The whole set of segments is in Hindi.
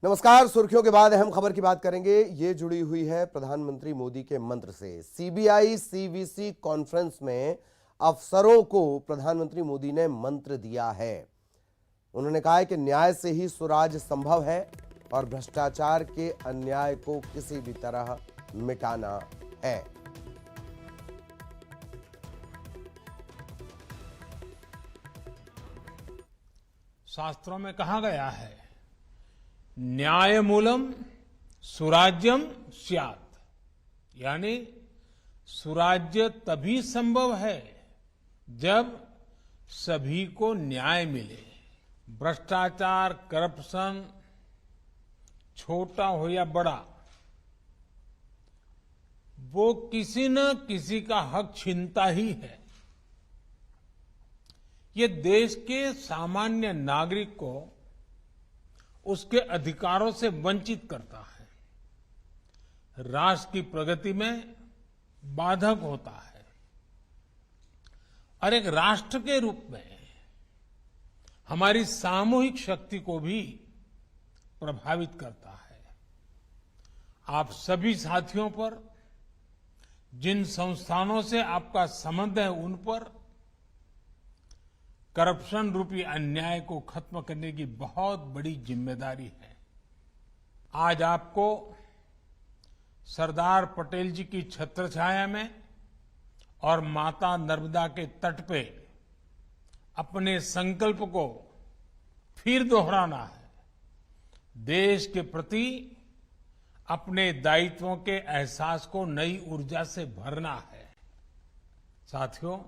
नमस्कार। सुर्खियों के बाद अहम खबर की बात करेंगे। ये जुड़ी हुई है प्रधानमंत्री मोदी के मंत्र से। सीबीआई सीवीसी कॉन्फ्रेंस में अफसरों को प्रधानमंत्री मोदी ने मंत्र दिया है। उन्होंने कहा है कि न्याय से ही सुराज संभव है और भ्रष्टाचार के अन्याय को किसी भी तरह मिटाना है। शास्त्रों में कहा गया है, न्यायमूलम सुराज्यम स्यात्, यानी सुराज्य तभी संभव है जब सभी को न्याय मिले। भ्रष्टाचार, करप्शन, छोटा हो या बड़ा, वो किसी न किसी का हक छीनता ही है। ये देश के सामान्य नागरिक को उसके अधिकारों से वंचित करता है, राष्ट्र की प्रगति में बाधक होता है और एक राष्ट्र के रूप में हमारी सामूहिक शक्ति को भी प्रभावित करता है। आप सभी साथियों पर, जिन संस्थानों से आपका संबंध है, उन पर करप्शन रूपी अन्याय को खत्म करने की बहुत बड़ी जिम्मेदारी है। आज आपको सरदार पटेल जी की छत्रछाया में और माता नर्मदा के तट पे अपने संकल्प को फिर दोहराना है। देश के प्रति अपने दायित्वों के एहसास को नई ऊर्जा से भरना है। साथियों,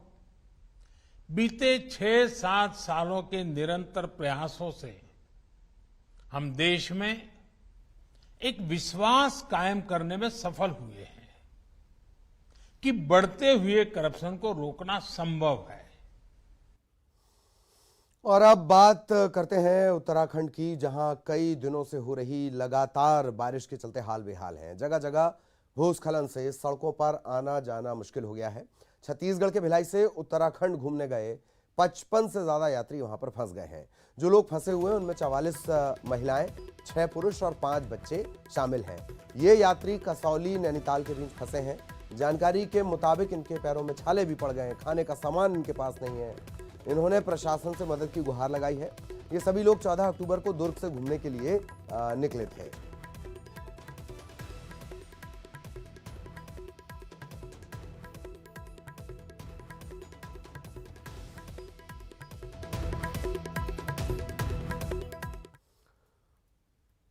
बीते 6-7 सालों के निरंतर प्रयासों से हम देश में एक विश्वास कायम करने में सफल हुए हैं कि बढ़ते हुए करप्शन को रोकना संभव है। और अब बात करते हैं उत्तराखंड की, जहां कई दिनों से हो रही लगातार बारिश के चलते हाल बेहाल हैं। जगह जगह भूस्खलन से सड़कों पर आना जाना मुश्किल हो गया है। छत्तीसगढ़ के भिलाई से उत्तराखंड घूमने गए 55 से ज्यादा यात्री वहां पर फंस गए हैं। जो लोग फंसे हुए हैं उनमें 44 महिलाएं, 6 पुरुष और 5 बच्चे शामिल हैं। ये यात्री कसौली नैनीताल के बीच फंसे हैं। जानकारी के मुताबिक इनके पैरों में छाले भी पड़ गए हैं, खाने का सामान इनके पास नहीं है। इन्होंने प्रशासन से मदद की गुहार लगाई है। ये सभी लोग 14 अक्टूबर को दुर्ग से घूमने के लिए निकले थे।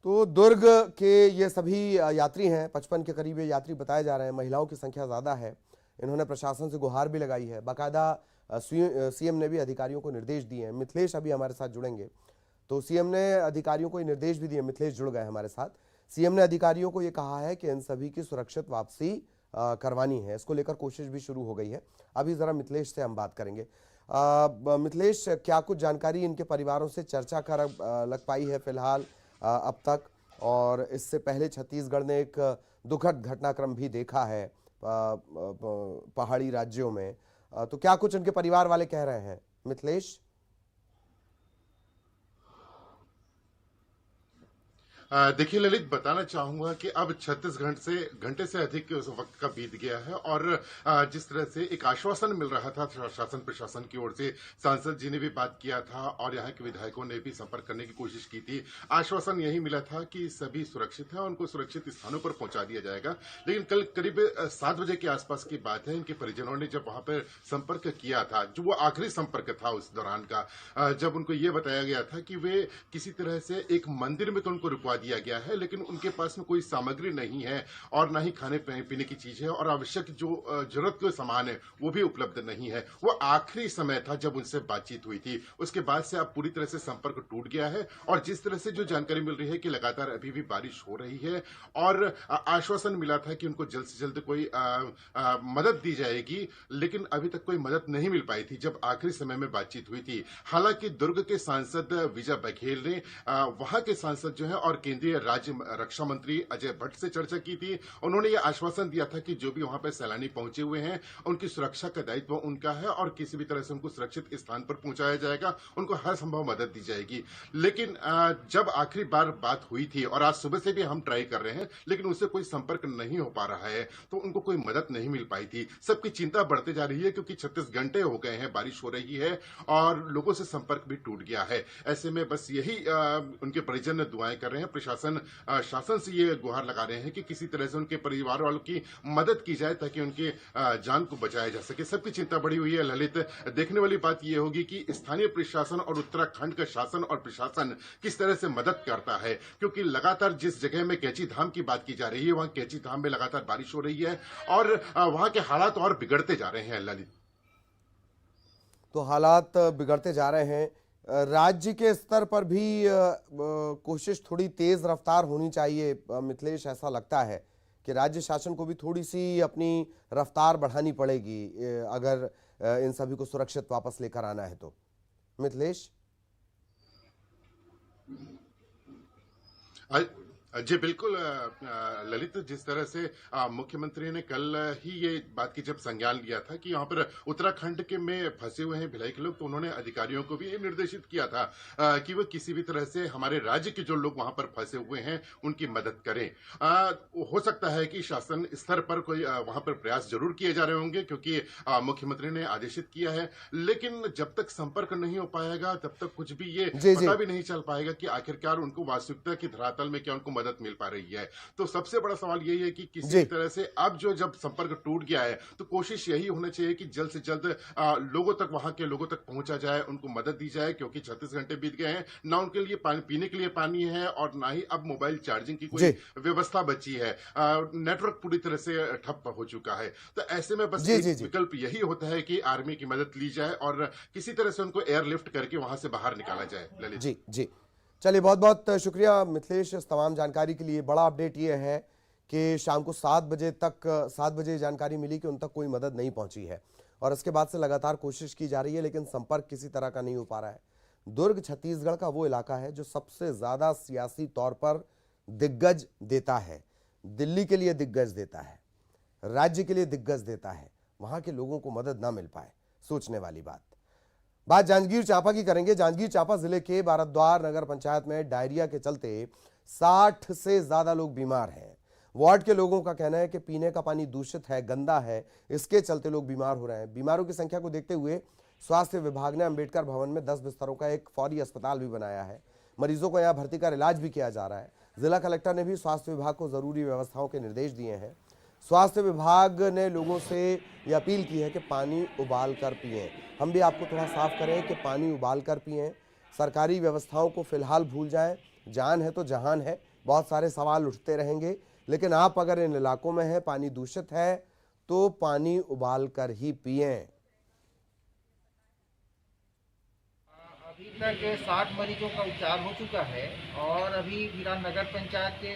तो दुर्ग के ये सभी यात्री हैं, 55 के करीब ये यात्री बताए जा रहे हैं। महिलाओं की संख्या ज्यादा है। इन्होंने प्रशासन से गुहार भी लगाई है। बाकायदा सीएम ने भी अधिकारियों को निर्देश दिए हैं। मिथिलेश अभी हमारे साथ जुड़ेंगे, तो सीएम ने अधिकारियों को निर्देश भी दिए। मिथिलेश जुड़ गए हमारे साथ। सीएम ने अधिकारियों को ये कहा है कि इन सभी की सुरक्षित वापसी करवानी है। इसको लेकर कोशिश भी शुरू हो गई है। अभी जरा मिथिलेश से हम बात करेंगे। मिथिलेश, क्या कुछ जानकारी इनके परिवारों से चर्चा कर लग पाई है फिलहाल अब तक? और इससे पहले छत्तीसगढ़ ने एक दुखद घटनाक्रम भी देखा है पहाड़ी राज्यों में, तो क्या कुछ उनके परिवार वाले कह रहे हैं, मिथिलेश? देखिए ललित, बताना चाहूंगा कि अब 36 घंटे से अधिक उस वक्त का बीत गया है और जिस तरह से एक आश्वासन मिल रहा था शासन प्रशासन की ओर से, सांसद जी ने भी बात किया था और यहाँ के विधायकों ने भी संपर्क करने की कोशिश की थी। आश्वासन यही मिला था कि सभी सुरक्षित है, उनको सुरक्षित स्थानों पर पहुंचा दिया जाएगा। लेकिन कल करीब 7 बजे के आसपास की बात है, इनके परिजनों ने जब वहां पर संपर्क किया था, जो वो आखिरी संपर्क था उस दौरान का, जब उनको ये बताया गया था कि वे किसी तरह से एक मंदिर में तो उनको रुकवा दिया गया है, लेकिन उनके पास में कोई सामग्री नहीं है और ना ही खाने पीने की चीज है और आवश्यक जो जरूरत के सामान है वो भी उपलब्ध नहीं है। वो आखिरी समय था जब उनसे बातचीत हुई थी। उसके बाद से अब पूरी तरह से संपर्क टूट गया है और जिस तरह से जो जानकारी मिल रही है कि लगातार अभी भी बारिश हो रही है और आश्वासन मिला था कि उनको जल्द से जल्द कोई मदद दी जाएगी, लेकिन अभी तक कोई मदद नहीं मिल पाई थी जब आखिरी समय में बातचीत हुई थी। हालांकि दुर्ग के सांसद विजय बघेल ने वहां के सांसद जो है और केंद्रीय राज्य रक्षा मंत्री अजय भट्ट से चर्चा की थी। उन्होंने ये आश्वासन दिया था कि जो भी वहां पर सैलानी पहुंचे हुए हैं उनकी सुरक्षा का दायित्व उनका है और किसी भी तरह से उनको सुरक्षित स्थान पर पहुंचाया जाएगा, उनको हर संभव मदद दी जाएगी। लेकिन जब आखिरी बार बात हुई थी और आज सुबह से भी हम ट्राई कर रहे हैं, लेकिन उससे कोई संपर्क नहीं हो पा रहा है, तो उनको कोई मदद नहीं मिल पाई थी। सबकी चिंता बढ़ते जा रही है क्योंकि 36 घंटे हो गए हैं, बारिश हो रही है और लोगों से संपर्क भी टूट गया है। ऐसे में बस यही उनके परिजन दुआएं कर रहे हैं। प्रशासन शासन से ये गुहार लगा रहे हैं कि किसी तरह से उनके परिवार वालों की मदद की जाए ताकि उनके जान को बचाया जा सके। सबकी चिंता बढ़ी हुई है ललित। देखने वाली बात यह होगी कि स्थानीय प्रशासन और उत्तराखंड का शासन और प्रशासन किस तरह से मदद करता है, क्योंकि लगातार जिस जगह में कैची धाम की बात की जा रही है वहां कैची धाम में लगातार बारिश हो रही है और वहां के हालात और बिगड़ते जा रहे हैं ललित। तो हालात बिगड़ते जा रहे हैं। राज्य के स्तर पर भी कोशिश थोड़ी तेज रफ्तार होनी चाहिए मिथिलेश, ऐसा लगता है कि राज्य शासन को भी थोड़ी सी अपनी रफ्तार बढ़ानी पड़ेगी अगर इन सभी को सुरक्षित वापस लेकर आना है तो। मिथिलेश जी बिल्कुल ललित, जिस तरह से मुख्यमंत्री ने कल ही ये बात की जब संज्ञान लिया था कि यहाँ पर उत्तराखंड के में फंसे हुए हैं भिलाई के लोग, तो उन्होंने अधिकारियों को भी ये निर्देशित किया था कि वो किसी भी तरह से हमारे राज्य के जो लोग वहां पर फंसे हुए हैं उनकी मदद करें। हो सकता है कि शासन स्तर पर कोई वहां पर प्रयास जरूर किए जा रहे होंगे क्योंकि मुख्यमंत्री ने आदेशित किया है, लेकिन जब तक संपर्क नहीं हो पाएगा तब तक कुछ भी ये पता भी नहीं चल पाएगा कि आखिरकार उनको वास्तविकता की धरातल में क्या उनको मदद मिल पा रही है। तो सबसे बड़ा सवाल यही है कि किसी भी तरह से अब जब संपर्क टूट गया है तो कोशिश यही होना चाहिए कि जल्द से जल्द लोगों तक, वहां के लोगों तक पहुंचा जाए, उनको मदद दी जाए, क्योंकि 36 घंटे बीत गए हैं, ना उनके लिए पानी पीने के लिए पानी है और ना ही अब मोबाइल चार्जिंग की कोई व्यवस्था बची है। नेटवर्क पूरी तरह से ठप हो चुका है। तो ऐसे में बस विकल्प यही होता है कि आर्मी की मदद ली जाए और किसी तरह से उनको एयरलिफ्ट करके वहां से बाहर निकाला जाए। ललित जी जी, चलिए बहुत बहुत शुक्रिया मिथिलेश इस तमाम जानकारी के लिए। बड़ा अपडेट ये है कि शाम को 7 बजे जानकारी मिली कि उन तक कोई मदद नहीं पहुंची है और इसके बाद से लगातार कोशिश की जा रही है, लेकिन संपर्क किसी तरह का नहीं हो पा रहा है। दुर्ग छत्तीसगढ़ का वो इलाका है जो सबसे ज्यादा सियासी तौर पर दिग्गज देता है, दिल्ली के लिए दिग्गज देता है, राज्य के लिए दिग्गज देता है। वहां के लोगों को मदद ना मिल पाए, सोचने वाली बात जांजगीर चांपा की करेंगे। जांजगीर चांपा जिले के बारद्वार नगर पंचायत में डायरिया के चलते 60 से ज्यादा लोग बीमार हैं। वार्ड के लोगों का कहना है कि पीने का पानी दूषित है, गंदा है, इसके चलते लोग बीमार हो रहे हैं। बीमारों की संख्या को देखते हुए स्वास्थ्य विभाग ने अंबेडकर भवन में 10 बिस्तरों का एक फौरी अस्पताल भी बनाया है। मरीजों को यहां भर्ती कर इलाज भी किया जा रहा है। जिला कलेक्टर ने भी स्वास्थ्य विभाग को जरूरी व्यवस्थाओं के निर्देश दिए हैं। स्वास्थ्य विभाग ने लोगों से ये अपील की है कि पानी उबाल कर पिएं। हम भी आपको थोड़ा साफ करें कि पानी उबाल कर पिएं। सरकारी व्यवस्थाओं को फिलहाल भूल जाएं। जान है तो जहान है। बहुत सारे सवाल उठते रहेंगे, लेकिन आप अगर इन इलाकों में हैं, पानी दूषित है, तो पानी उबाल कर ही पिएं। अभी तक 60 मरीजों का उपचार हो चुका है और अभी विराट नगर पंचायत के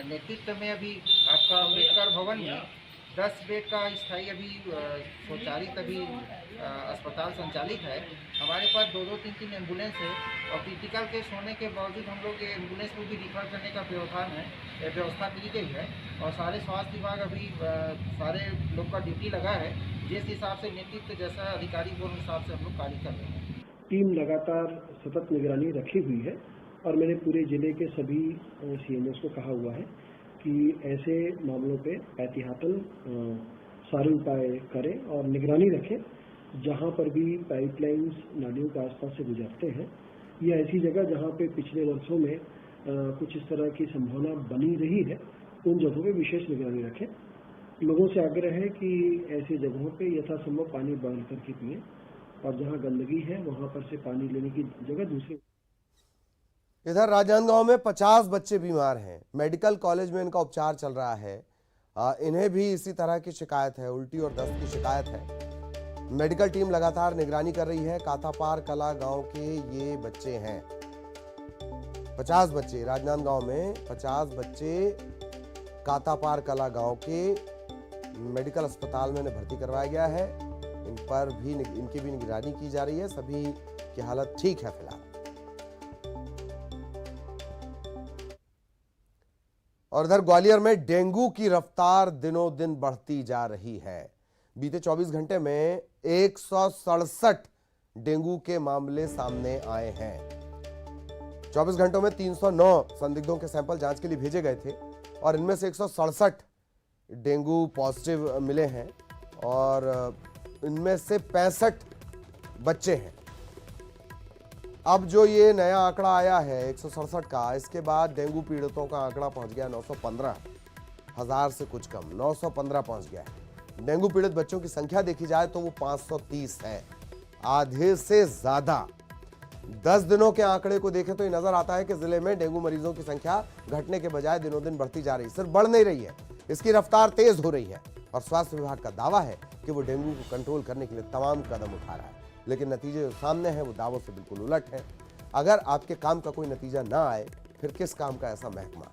नेतृत्व में अभी आपका अंबेडकर भवन में 10 बेड का स्थायी अभी स्वचालित अभी अस्पताल संचालित है। हमारे पास 2-2, 3-3 एम्बुलेंस है और क्रिटिकल केस होने के बावजूद हम लोग एम्बुलेंस को भी रिफर करने का व्यवस्था की गई है और सारे स्वास्थ्य विभाग अभी सारे लोग का ड्यूटी लगा है। जिस हिसाब से नेतृत्व जैसा अधिकारी बोल हिसाब से हम लोग कार्य कर रहे हैं। टीम लगातार सतत निगरानी रखी हुई है और मैंने पूरे जिले के सभी सीएमओस को कहा हुआ है कि ऐसे मामलों पे एहतियातन सारे उपाय करें और निगरानी रखें। जहां पर भी पाइपलाइंस नालियों के आसपास से गुजरते हैं या ऐसी जगह जहां पे पिछले वर्षों में कुछ इस तरह की संभावना बनी रही है, उन जगहों पे विशेष निगरानी रखें। लोगों से आग्रह है कि ऐसी जगहों पे यथासंभव पानी बॉयल करके पिएं और जहां गंदगी है वहां पर से पानी लेने की जगह दूसरे। इधर राजनांदगांव में 50 बच्चे बीमार हैं। मेडिकल कॉलेज में इनका उपचार चल रहा है। इन्हें भी इसी तरह की शिकायत है, उल्टी और दस्त की शिकायत है। मेडिकल टीम लगातार निगरानी कर रही है। काथापार कला गांव के ये बच्चे हैं। 50 बच्चे राजनांदगांव में 50 बच्चे काथापार कला गांव के मेडिकल अस्पताल में भर्ती करवाया गया है। इन पर भी इनकी भी निगरानी की जा रही है। सभी की हालत ठीक है फिलहाल। और इधर ग्वालियर में डेंगू की रफ्तार दिनों दिन बढ़ती जा रही है। बीते 24 घंटे में 167 डेंगू के मामले सामने आए हैं। 24 घंटों में 309 संदिग्धों के सैंपल जांच के लिए भेजे गए थे और इनमें से 167 डेंगू पॉजिटिव मिले हैं और इनमें से 65 बच्चे हैं। अब जो ये नया आंकड़ा आया है 167 का, इसके बाद डेंगू पीड़ितों का आंकड़ा पहुंच गया 915,000 से कुछ कम, 915 पहुंच गया है। डेंगू पीड़ित बच्चों की संख्या देखी जाए तो वो 530 है, आधे से ज्यादा। 10 दिनों के आंकड़े को देखें तो ये नजर आता है कि जिले में डेंगू मरीजों की संख्या घटने के बजाय दिनों दिन बढ़ती जा रही है, सिर्फ बढ़ नहीं रही है, इसकी रफ्तार तेज हो रही है। और स्वास्थ्य विभाग का दावा है कि वो डेंगू को कंट्रोल करने के लिए तमाम कदम उठा रहा है, लेकिन नतीजे जो सामने हैं वो दावों से बिल्कुल उलट है। अगर आपके काम का कोई नतीजा ना आए फिर किस काम का ऐसा महकमा।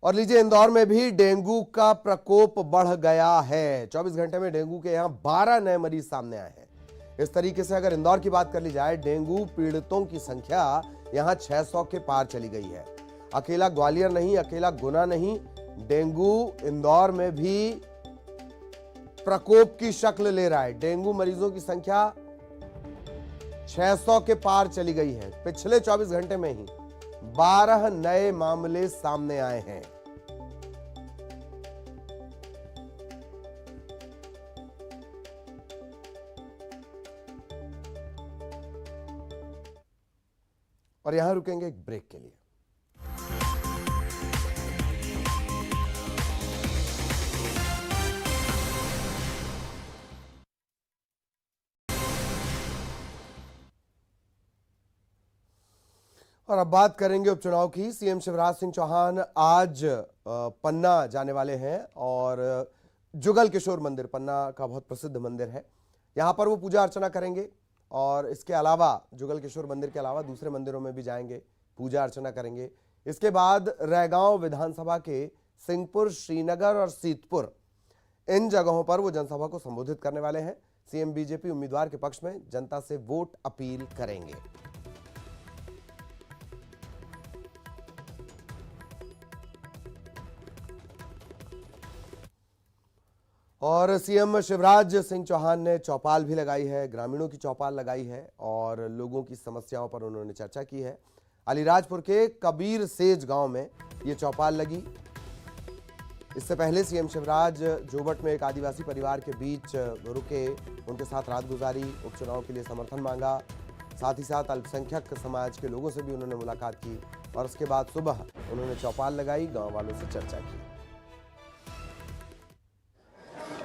और लीजिए, इंदौर में भी डेंगू का प्रकोप बढ़ गया है। 24 घंटे में डेंगू के यहां 12 नए मरीज सामने आए हैं। इस तरीके से अगर इंदौर की बात कर ली जाए, डेंगू पीड़ितों की संख्या यहां 600 के पार चली गई है। अकेला ग्वालियर नहीं, अकेला गुना नहीं, डेंगू इंदौर में भी प्रकोप की शक्ल ले रहा है। डेंगू मरीजों की संख्या 600 के पार चली गई है। पिछले 24 घंटे में ही 12 नए मामले सामने आए हैं। और यहां रुकेंगे एक ब्रेक के लिए। और अब बात करेंगे उपचुनाव की। सीएम शिवराज सिंह चौहान आज पन्ना जाने वाले हैं और जुगल किशोर मंदिर, पन्ना का बहुत प्रसिद्ध मंदिर है, यहां पर वो पूजा अर्चना करेंगे। और इसके अलावा जुगल किशोर मंदिर के अलावा दूसरे मंदिरों में भी जाएंगे, पूजा अर्चना करेंगे। इसके बाद रैगांव विधानसभा के सिंहपुर, श्रीनगर और सीतपुर, इन जगहों पर वो जनसभा को संबोधित करने वाले हैं। सीएम बीजेपी उम्मीदवार के पक्ष में जनता से वोट अपील करेंगे। और सीएम शिवराज सिंह चौहान ने चौपाल भी लगाई है, ग्रामीणों की चौपाल लगाई है और लोगों की समस्याओं पर उन्होंने चर्चा की है। अलीराजपुर के कबीर सेज गांव में ये चौपाल लगी। इससे पहले सीएम शिवराज जोबट में एक आदिवासी परिवार के बीच रुके, उनके साथ रात गुजारी, उपचुनाव के लिए समर्थन मांगा। साथ ही साथ अल्पसंख्यक समाज के लोगों से भी उन्होंने मुलाकात की और उसके बाद सुबह उन्होंने चौपाल लगाई, गांव वालों से चर्चा की।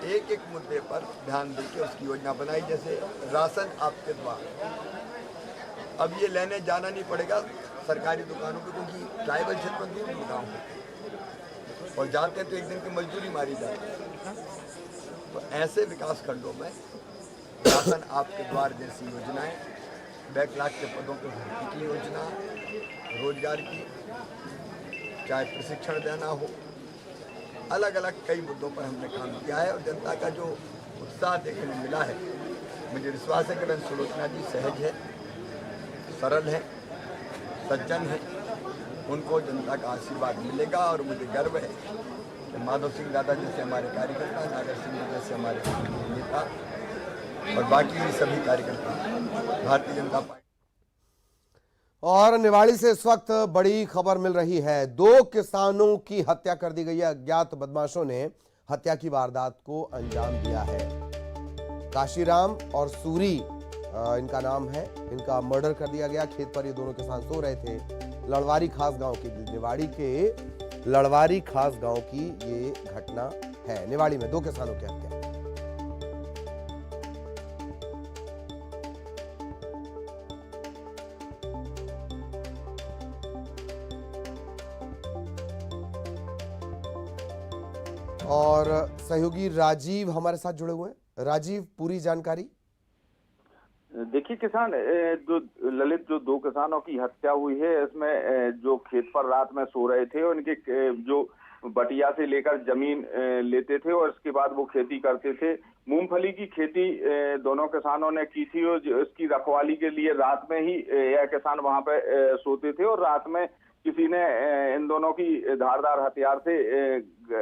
एक एक मुद्दे पर ध्यान देकर उसकी योजना बनाई, जैसे राशन आपके द्वार। अब ये लेने जाना नहीं पड़ेगा सरकारी दुकानों पे, क्योंकि ट्राइबल क्षेत्र में दूर गाँव है और जाते हैं तो एक दिन की मजदूरी मारी जाती है। तो ऐसे विकास खंडों में राशन आपके द्वार जैसी योजनाएं, बैकलॉग के पदों पर भर्ती की योजना, रोजगार की, चाहे प्रशिक्षण देना हो, अलग अलग कई मुद्दों पर हमने काम किया है। और जनता का जो उत्साह देखने को मिला है, मुझे विश्वास है कि बहन सुलोचना जी सहज है, सरल है, सज्जन है, उनको जनता का आशीर्वाद मिलेगा। और मुझे गर्व है कि माधव सिंह दादा जैसे हमारे कार्यकर्ता, नागर सिंह जैसे हमारे नेता और बाकी भी सभी कार्यकर्ता भारतीय जनता पार्टी। और निवाड़ी से इस वक्त बड़ी खबर मिल रही है। 2 किसानों की हत्या कर दी गई है। अज्ञात बदमाशों ने हत्या की वारदात को अंजाम दिया है। काशीराम और सूरी इनका नाम है। इनका मर्डर कर दिया गया। खेत पर ये दोनों किसान सो रहे थे। लड़वारी खास गांव की, निवाड़ी के लड़वारी खास गांव की ये घटना है। निवाड़ी में 2 किसानों की हत्या। और सहयोगी राजीव हमारे साथ जुड़े हुए हैं। राजीव, पूरी जानकारी। देखिए किसान ललित, जो 2 किसानों की हत्या हुई है, इसमें जो खेत पर रात में सो रहे थे, उनके जो बटिया से लेकर जमीन लेते थे और इसके बाद वो खेती करते थे। मूंगफली की खेती दोनों किसानों ने की थी और इसकी रखवाली के लिए रात में ही यह किसान वहां पे सोते थे और रात में किसी ने इन दोनों की धारदार हथियार से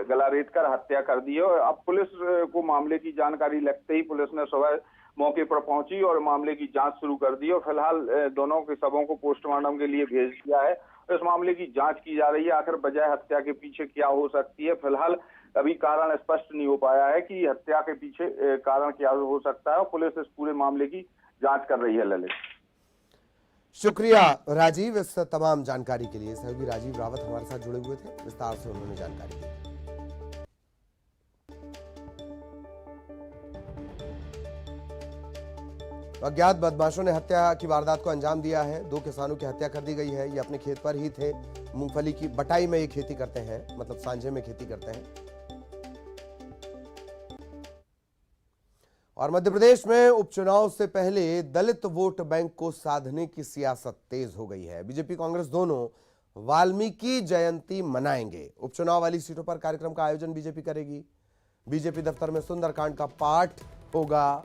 गला रेत कर हत्या कर दी है। और अब पुलिस को मामले की जानकारी लगते ही पुलिस ने सुबह मौके पर पहुंची और मामले की जांच शुरू कर दी और फिलहाल दोनों के शवों को पोस्टमार्टम के लिए भेज दिया है। इस मामले की जांच की जा रही है, आखिर वजह हत्या के पीछे क्या हो सकती है। फिलहाल अभी कारण स्पष्ट नहीं हो पाया है कि हत्या के पीछे कारण क्या हो सकता है और पुलिस इस पूरे मामले की जांच कर रही है। ललित, शुक्रिया राजीव इस तमाम जानकारी के लिए। सहयोगी राजीव रावत हमारे साथ जुड़े हुए थे, विस्तार से उन्होंने जानकारी दी। अज्ञात बदमाशों ने हत्या की वारदात को अंजाम दिया है। 2 किसानों की हत्या कर दी गई है। ये अपने खेत पर ही थे, मूंगफली की बटाई में ये खेती करते हैं, मतलब सांझे में खेती करते हैं। और मध्य प्रदेश में उपचुनाव से पहले दलित वोट बैंक को साधने की सियासत तेज हो गई है। बीजेपी कांग्रेस दोनों वाल्मीकि जयंती मनाएंगे। उपचुनाव वाली सीटों पर कार्यक्रम का आयोजन बीजेपी करेगी। बीजेपी दफ्तर में सुंदरकांड का पाठ होगा।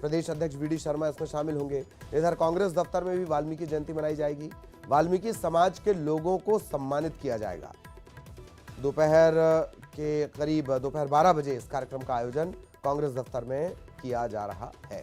प्रदेश अध्यक्ष वीडी शर्मा इसमें शामिल होंगे। इधर कांग्रेस दफ्तर में भी वाल्मीकि जयंती मनाई जाएगी। वाल्मीकि समाज के लोगों को सम्मानित किया जाएगा। दोपहर 12 बजे इस कार्यक्रम का आयोजन कांग्रेस दफ्तर में किया जा रहा है।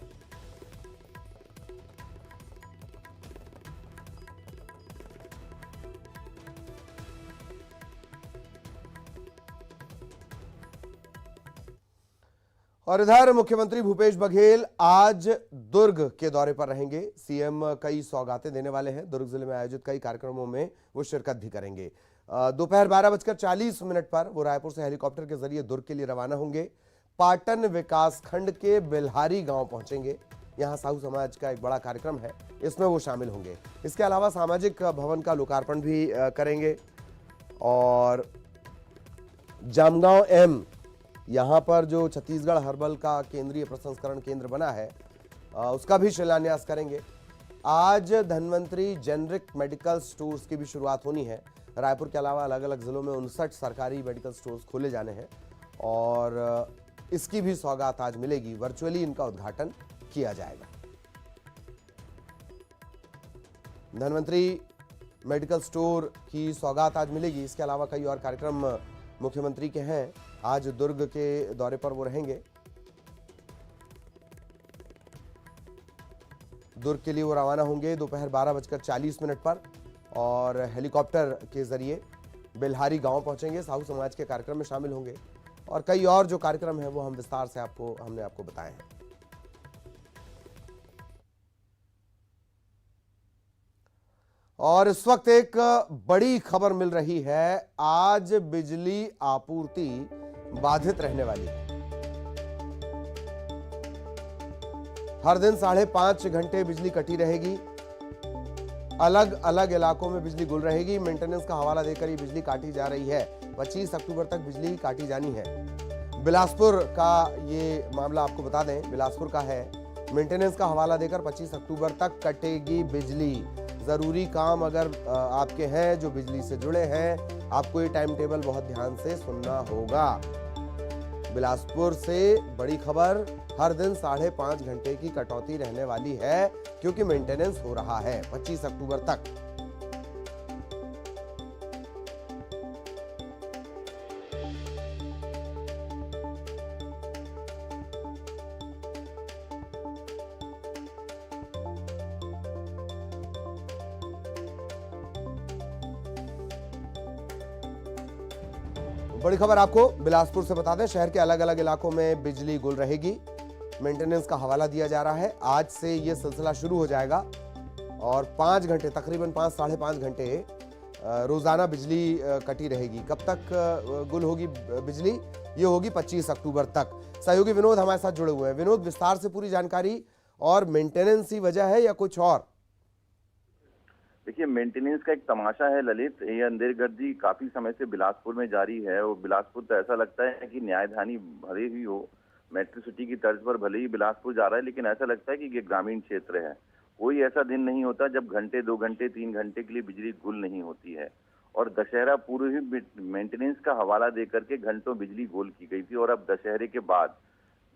और इधर मुख्यमंत्री भूपेश बघेल आज दुर्ग के दौरे पर रहेंगे। सीएम कई सौगातें देने वाले हैं। दुर्ग जिले में आयोजित कई कार्यक्रमों में वो शिरकत भी करेंगे। दोपहर 12:40 पर वो रायपुर से हेलीकॉप्टर के जरिए दुर्ग के लिए रवाना होंगे। पाटन विकास खंड के बेल्हारी गांव पहुंचेंगे। यहां साहू समाज का एक बड़ा कार्यक्रम है, इसमें वो शामिल होंगे। इसके अलावा सामाजिक भवन का लोकार्पण भी करेंगे। और जामगांव एम, यहां पर जो छत्तीसगढ़ हर्बल का केंद्रीय प्रसंस्करण केंद्र बना है, उसका भी शिलान्यास करेंगे। आज धन्वंतरी जेनरिक मेडिकल स्टोर्स की भी शुरुआत होनी है। रायपुर के अलावा अलग अलग जिलों में 59 सरकारी मेडिकल स्टोर्स खोले जाने हैं और इसकी भी सौगात आज मिलेगी। वर्चुअली इनका उद्घाटन किया जाएगा। धन्वंतरी मेडिकल स्टोर की सौगात आज मिलेगी। इसके अलावा कई और कार्यक्रम मुख्यमंत्री के हैं। आज दुर्ग के दौरे पर वो रहेंगे। दुर्ग के लिए वो रवाना होंगे दोपहर 12:40 पर और हेलीकॉप्टर के जरिए बेल्हारी गांव पहुंचेंगे। साहू समाज के कार्यक्रम में शामिल होंगे और कई और जो कार्यक्रम है वो हम विस्तार से हमने आपको बताए हैं। और इस वक्त एक बड़ी खबर मिल रही है। आज बिजली आपूर्ति बाधित रहने वाली है। हर दिन 5.5 घंटे बिजली कटी रहेगी। अलग अलग इलाकों में बिजली गुल रहेगी। मेंटेनेंस का हवाला देकर ये बिजली काटी जा रही है। 25 अक्टूबर तक बिजली काटी जानी है। बिलासपुर का ये मामला आपको बता दें, बिलासपुर का है। मेंटेनेंस का हवाला देकर 25 अक्टूबर तक कटेगी बिजली। जरूरी काम अगर आपके हैं जो बिजली से जुड़े हैं, आपको ये टाइम टेबल बहुत ध्यान से सुनना होगा। बिलासपुर से बड़ी खबर, हर दिन 5.5 घंटे की कटौती रहने वाली है क्योंकि मेंटेनेंस हो रहा है 25 अक्टूबर तक। बड़ी खबर आपको बिलासपुर से बता दें, शहर के अलग अलग इलाकों में बिजली गुल रहेगी। मेंटेनेंस का हवाला दिया जा रहा है। आज से यह सिलसिला शुरू हो जाएगा और 5 घंटे, तकरीबन 5-5.5 घंटे रोजाना बिजली कटी रहेगी। कब तक गुल होगी बिजली? ये होगी 25 अक्टूबर तक। सहयोगी विनोद हमारे साथ जुड़े हुए हैं। विनोद, विस्तार से पूरी जानकारी। और मेंटेनेंस ही वजह है या कुछ और? देखिए, मेंटेनेंस का एक तमाशा है ललित। ये अंधेरगर्दी काफी समय से बिलासपुर में जारी है और बिलासपुर तो ऐसा लगता है कि न्यायधानी भले ही हो, मेट्रो सिटी की तर्ज पर भले ही बिलासपुर जा रहा है, लेकिन ऐसा लगता है कि ये ग्रामीण क्षेत्र है। कोई ऐसा दिन नहीं होता जब घंटे, 2 घंटे, 3 घंटे के लिए बिजली गुल नहीं होती है। और दशहरा पूर्व ही मेंटेनेंस का हवाला देकर के घंटों बिजली गुल की गई थी और अब दशहरे के बाद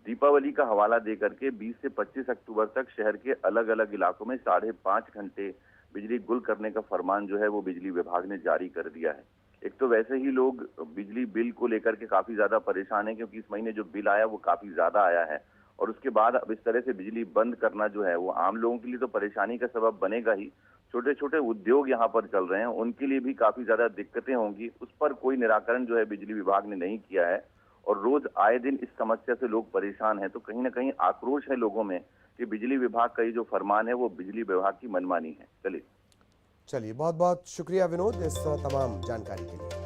दीपावली का हवाला दे करके 20 से 25 अक्टूबर तक शहर के अलग अलग इलाकों में 5.5 घंटे बिजली गुल करने का फरमान जो है वो बिजली विभाग ने जारी कर दिया है। एक तो वैसे ही लोग बिजली बिल को लेकर के काफी ज्यादा परेशान हैं, क्योंकि इस महीने जो बिल आया वो काफी ज्यादा आया है, और उसके बाद अब इस तरह से बिजली बंद करना जो है वो आम लोगों के लिए तो परेशानी का सबब बनेगा ही। छोटे छोटे उद्योग यहाँ पर चल रहे हैं, उनके लिए भी काफी ज्यादा दिक्कतें होंगी। उस पर कोई निराकरण जो है बिजली विभाग ने नहीं किया है, और रोज आए दिन इस समस्या से लोग परेशान हैं। तो कहीं ना कहीं आक्रोश है लोगों में कि बिजली विभाग का ये जो फरमान है वो बिजली विभाग की मनमानी है। चलिए, बहुत बहुत शुक्रिया विनोद इस तमाम जानकारी के लिए।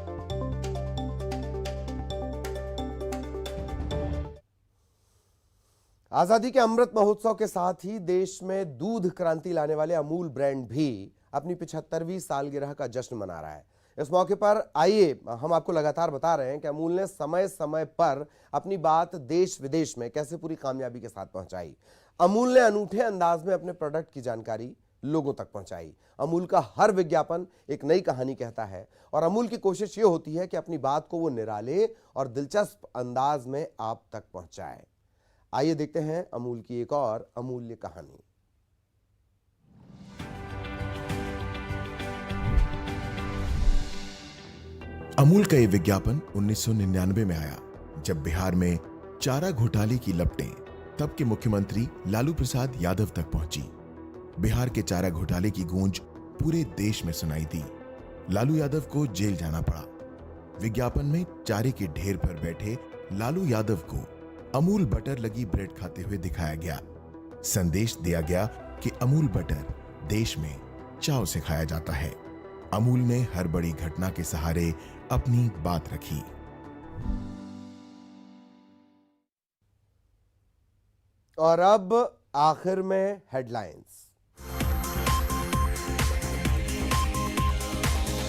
आजादी के अमृत महोत्सव के साथ ही देश में दूध क्रांति लाने वाले अमूल ब्रांड भी अपनी 75वीं सालगिरह का जश्न मना रहा है। इस मौके पर आइए हम आपको लगातार बता रहे हैं कि अमूल ने समय समय पर अपनी बात देश विदेश में कैसे पूरी कामयाबी के साथ पहुंचाई। अमूल ने अनूठे अंदाज में अपने प्रोडक्ट की जानकारी लोगों तक पहुंचाई। अमूल का हर विज्ञापन एक नई कहानी कहता है, और अमूल की कोशिश ये होती है कि अपनी बात को वो निराले और दिलचस्प अंदाज में आप तक पहुंचाए। आइए देखते हैं अमूल की एक और अमूल्य कहानी। अमूल का ये विज्ञापन 1999 में आया, जब बिहार में चारा घोटाले की लपटें तब के मुख्यमंत्री लालू प्रसाद यादव तक पहुंची। बिहार के चारा घोटाले की गूंज पूरे देश में सुनाई दी। लालू यादव को जेल जाना पड़ा। विज्ञापन में चारे के ढेर पर बैठे लालू यादव को अमूल बटर लगी ब्रेड खाते हुए दिखाया गया। संदेश दिया गया कि अमूल बटर देश में चाव से खाया जाता है। अमूल ने हर बड़ी घटना के सहारे अपनी बात रखी। और अब आखिर में हेडलाइंस।